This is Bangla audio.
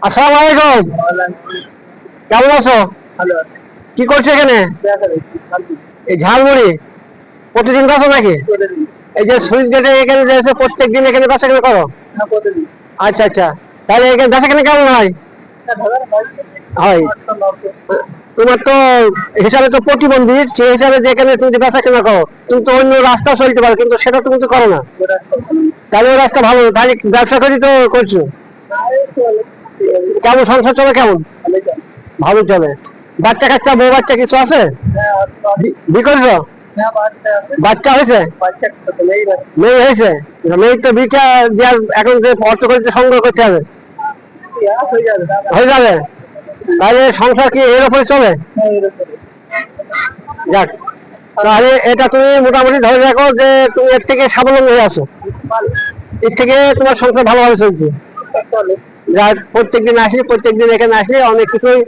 আসসালামু আলাইকুম। কেমন আছো? কি করছো এখানে? এই ঝালমুড়ি প্রতিদিন বেচো নাকি? এই যে সুইচ গেটে এখানে যে এসে প্রত্যেক দিন এখানে বেচা কেনা করো? আচ্ছা আচ্ছা, তাহলে এখানে বেচা কেনা কেমন হয়? হয়। তোমার তো হিসাবে তো প্রতিবন্ধী, সেই হিসাবে যেখানে তুমি যে বেচা কেনা করো, তুমি তো অন্য রাস্তা চলতে পারো, কিন্তু সেটা তুমি তো করো না। তাহলে ওই রাস্তা ভালো, তাহলে ব্যবসা করি তো করছো। কেমন সংসার চলে কেমন? ভালো চলে। বাচ্চা কাচ্চা বউ বাচ্চা কিছু আছে? বি করছো? বাচ্চা হয়েছে? মেয়ে হয়েছে? মেয়ে তো বিটা দেওয়ার এখন যে অর্থ করতে সংগ্রহ করতে হবে। হয়ে যাবে। তাহলে সংসার কি এর উপরে চলে? যাক, তাহলে এটা তুমি মোটামুটি ধরে রাখো যে তুমি এর থেকে স্বাবলম্বী হয়ে আছো, এর থেকে তোমার সংসার ভালোভাবে চলছে। যার প্রত্যেকদিন আসি, প্রত্যেকদিন এখানে আসি, অনেক কিছুই